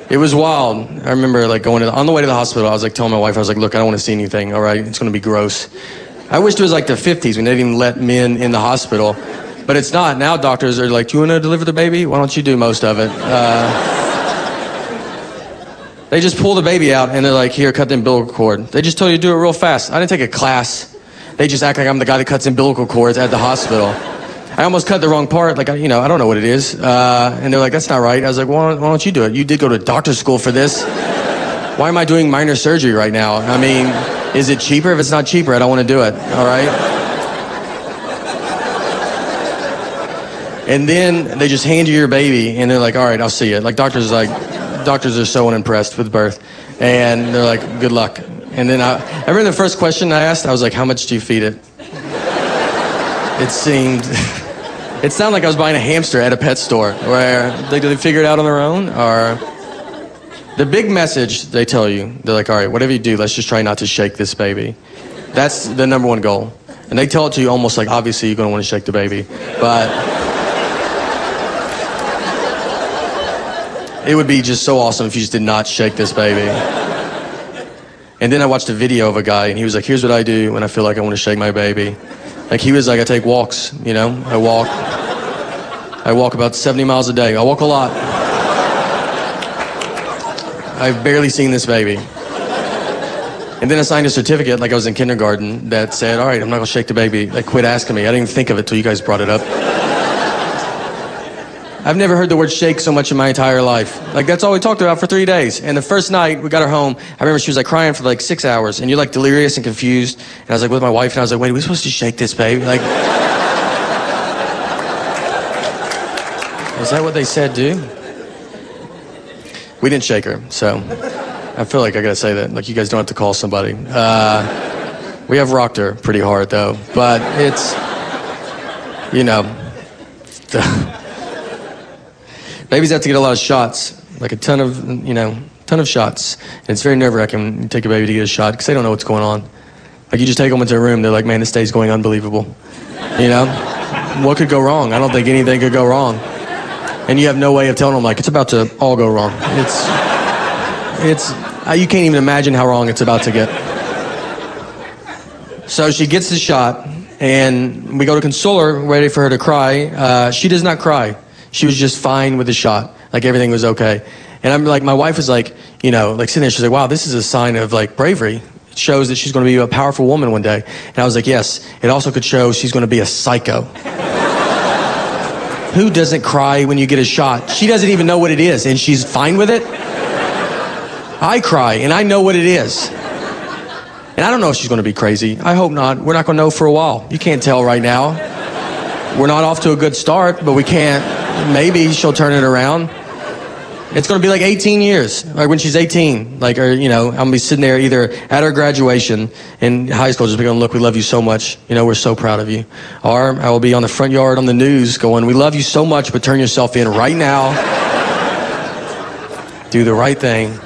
It was wild. I remember like on the way to the hospital, I was like telling my wife, I was like, look, I don't want to see anything, all right? It's going to be gross. I wished it was like the 50s when they didn't even let men in the hospital. But it's not. Now doctors are like, do you want to deliver the baby? Why don't you do most of it? They just pull the baby out and they're like, here, cut the umbilical cord. They just tell you to do it real fast. I didn't take a class. They just act like I'm the guy that cuts umbilical cords at the hospital. I almost cut the wrong part, like, I don't know what it is. And they're like, that's not right. I was like, well, why don't you do it? You did go to doctor's school for this. Why am I doing minor surgery right now? I mean, is it cheaper? If it's not cheaper, I don't want to do it, all right? And then they just hand you your baby, and they're like, all right, I'll see it. Like, doctors are so unimpressed with birth. And they're like, good luck. And then I remember the first question I asked, I was like, how much do you feed it? It sounded like I was buying a hamster at a pet store, where they figure it out on their own, or... The big message they tell you, they're like, all right, whatever you do, let's just try not to shake this baby. That's the number one goal. And they tell it to you almost like, obviously, you're going to want to shake the baby. But it would be just so awesome if you just did not shake this baby. And then I watched a video of a guy, and he was like, here's what I do when I feel like I want to shake my baby. Like, he was like, I take walks, I walk about 70 miles a day. I walk a lot. I've barely seen this baby. And then I signed a certificate like I was in kindergarten that said, all right, I'm not going to shake the baby. Like, quit asking me. I didn't even think of it till you guys brought it up. I've never heard the word shake so much in my entire life. Like, that's all we talked about for 3 days. And the first night we got her home, I remember she was like crying for like 6 hours, and you're like delirious and confused. And I was like with my wife, and I was like, wait, are we supposed to shake this baby? Like, is that what they said, dude? We didn't shake her, so I feel like I gotta say that. Like, you guys don't have to call somebody. We have rocked her pretty hard, though. But it's, babies have to get a lot of shots, like a ton of shots. And it's very nerve-wracking when you take a baby to get a shot, because they don't know what's going on. Like, you just take them into a room, they're like, man, this day's going unbelievable. What could go wrong? I don't think anything could go wrong. And you have no way of telling them, like, it's about to all go wrong. You can't even imagine how wrong it's about to get. So she gets the shot, and we go to console her, ready for her to cry. She does not cry. She was just fine with the shot. Like, everything was okay. And I'm like, my wife was like, like sitting there, she's like, wow, this is a sign of like bravery. It shows that she's going to be a powerful woman one day. And I was like, yes, it also could show she's going to be a psycho. Who doesn't cry when you get a shot? She doesn't even know what it is, and she's fine with it. I cry, and I know what it is. And I don't know if she's going to be crazy. I hope not. We're not going to know for a while. You can't tell right now. We're not off to a good start, but we can't. Maybe she'll turn it around. It's going to be like 18 years, like when she's 18. Like, or, I'm going to be sitting there either at her graduation in high school, just be going, look, we love you so much. We're so proud of you. Or I will be on the front yard on the news going, we love you so much, but turn yourself in right now. Do the right thing.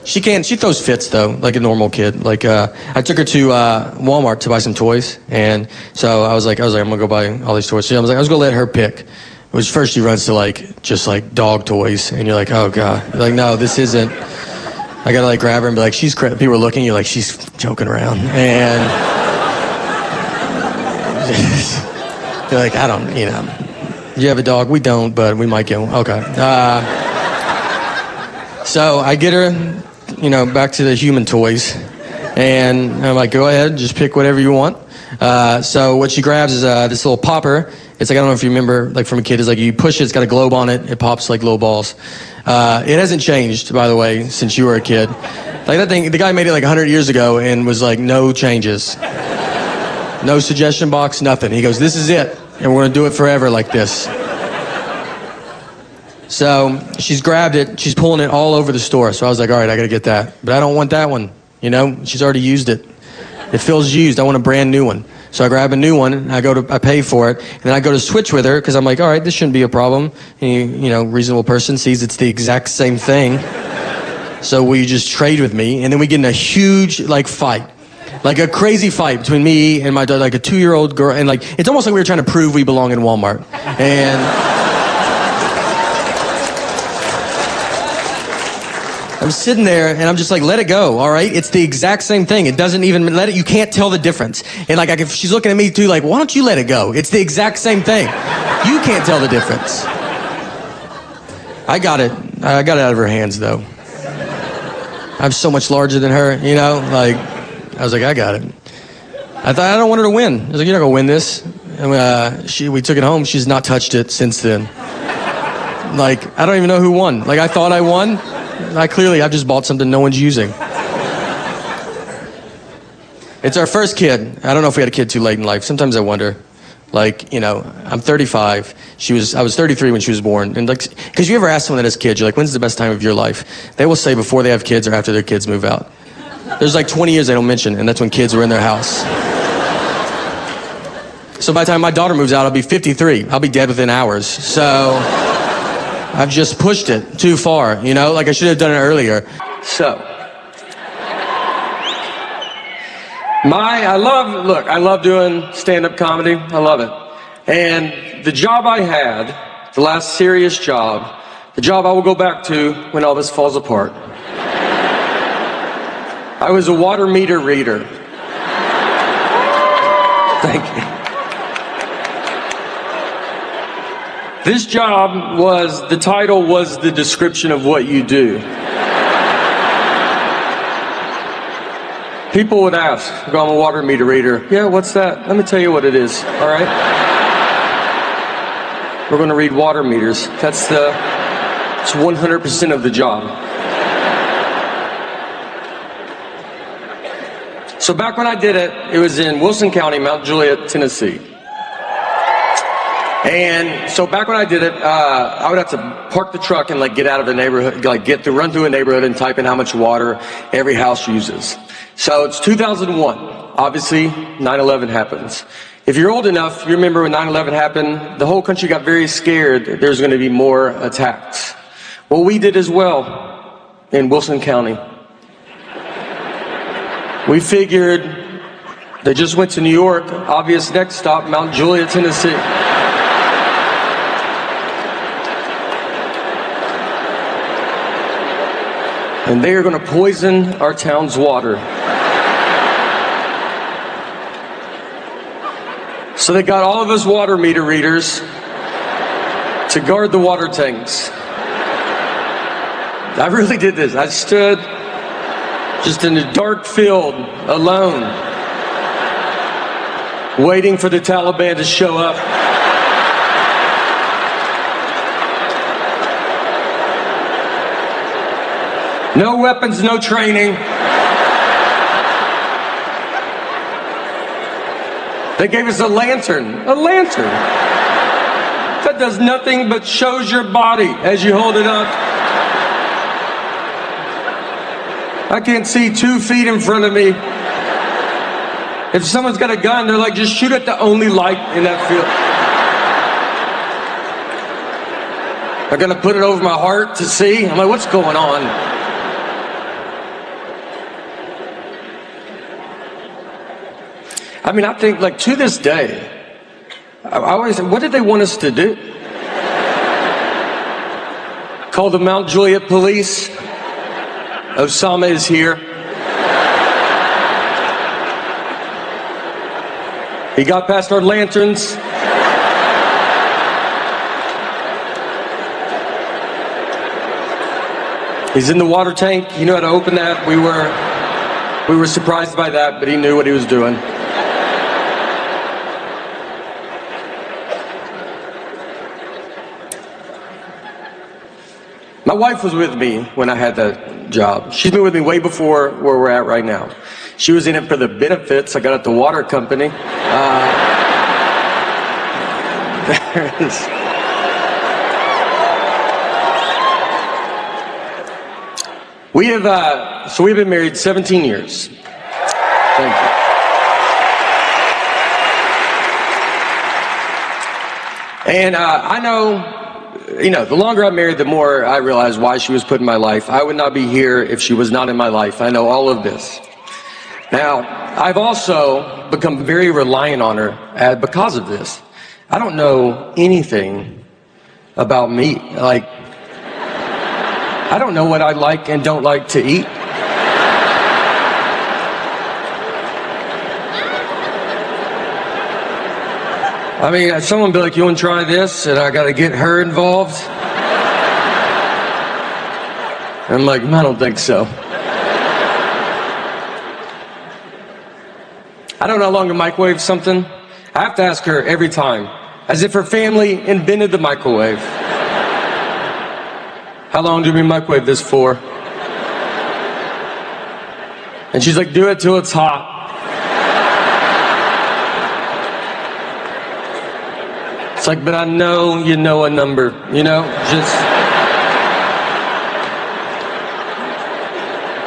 She throws fits, though, like a normal kid. Like, I took her to Walmart to buy some toys. And so I was like, I'm going to go buy all these toys. So I was going to let her pick. Which first she runs to just dog toys, and you're like, oh God. You're like, no, this isn't. I gotta grab her and be like, she's crazy. People are looking, you're like, she's joking around. And you're like, I don't, you have a dog? We don't, but we might get one. Okay. So I get her, back to the human toys, and I'm like, go ahead, just pick whatever you want. So what she grabs is this little popper. It's like, I don't know if you remember, like from a kid, it's like you push it, it's got a globe on it, it pops like little balls. It hasn't changed, by the way, since you were a kid. Like that thing, the guy made it like 100 years ago and was like, no changes. No suggestion box, nothing. He goes, this is it, and we're gonna do it forever like this. So she's grabbed it, she's pulling it all over the store. So I was like, all right, I gotta get that. But I don't want that one, she's already used it. It feels used, I want a brand new one. So I grab a new one, and I pay for it, and then I go to switch with her, because I'm like, all right, this shouldn't be a problem. And reasonable person sees it's the exact same thing. So will you just trade with me? And then we get in a huge, fight. Like a crazy fight between me and my daughter, like a 2-year-old girl, and it's almost like we were trying to prove we belong in Walmart. And I'm sitting there and I'm just like, let it go, all right? It's the exact same thing. It doesn't even let it, you can't tell the difference. And like, if she's looking at me too, like, why don't you let it go? It's the exact same thing. You can't tell the difference. I got it out of her hands though. I'm so much larger than her, you know? Like, I was like, I got it. I thought, I don't want her to win. I was like, you're not gonna win this. And we took it home. She's not touched it since then. Like, I don't even know who won. Like, I thought I won. I've just bought something no one's using. It's our first kid. I don't know if we had a kid too late in life. Sometimes I wonder. Like, you know, I'm 35. I was 33 when she was born. And like, because you ever ask someone that has kids, you're like, when's the best time of your life? They will say before they have kids or after their kids move out. There's like 20 years they don't mention, and that's when kids were in their house. So by the time my daughter moves out, I'll be 53. I'll be dead within hours. So I've just pushed it too far, you know? Like I should have done it earlier. So, I love doing stand-up comedy. I love it. And the job I had, the last serious job, the job I will go back to when all this falls apart. I was a water meter reader. Thank you. This job the title was the description of what you do. People would ask, I'm a water meter reader. Yeah, what's that? Let me tell you what it is, all right? We're gonna read water meters. It's 100% of the job. So back when I did it, it was in Wilson County, Mount Juliet, Tennessee. And so back when I did it, I would have to park the truck and like get out of the neighborhood, like run through a neighborhood and type in how much water every house uses. So it's 2001. Obviously, 9/11 happens. If you're old enough, you remember when 9/11 happened, the whole country got very scared that there's going to be more attacks. Well, we did as well in Wilson County. We figured they just went to New York. Obvious next stop, Mount Juliet, Tennessee. And they are going to poison our town's water. So they got all of us water meter readers to guard the water tanks. I really did this. I stood just in a dark field, alone, waiting for the Taliban to show up. No weapons, no training. They gave us a lantern. A lantern. That does nothing but shows your body as you hold it up. I can't see 2 feet in front of me. If someone's got a gun, they're like, just shoot at the only light in that field. They're gonna put it over my heart to see. I'm like, what's going on? I mean, I think, like, to this day, I always, what did they want us to do? Call the Mount Juliet police? Osama is here. He got past our lanterns. He's in the water tank. He knew how to open that. We were surprised by that, but he knew what he was doing. My wife was with me when I had that job. She's been with me way before where we're at right now. She was in it for the benefits I got at the water company. There it is. We've been married 17 years. Thank you. And I know, you know, the longer I'm married, the more I realize why she was put in my life. I would not be here if she was not in my life. I know all of this. Now, I've also become very reliant on her because of this. I don't know anything about me. Like, I don't know what I like and don't like to eat. I mean, someone be like, you want to try this? And I got to get her involved. And I'm like, I don't think so. I don't know how long to microwave something. I have to ask her every time, as if her family invented the microwave. How long do we microwave this for? And she's like, do it till it's hot. It's like, but I know you know a number,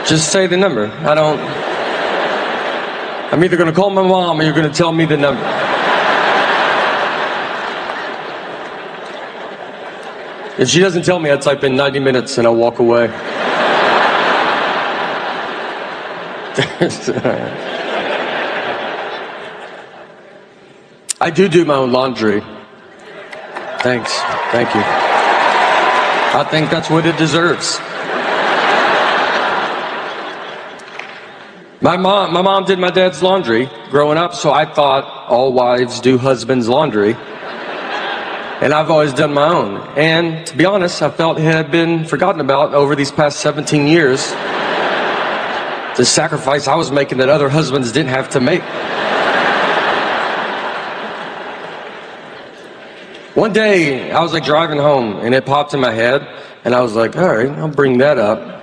just say the number. I'm either gonna call my mom or you're gonna tell me the number. If she doesn't tell me, I type in 90 minutes and I'll walk away. I do my own laundry. Thanks. Thank you. I think that's what it deserves. My mom did my dad's laundry growing up, so I thought all wives do husbands' laundry. And I've always done my own. And to be honest, I felt it had been forgotten about over these past 17 years. The sacrifice I was making that other husbands didn't have to make. One day, I was like driving home and it popped in my head and I was like, all right, I'll bring that up.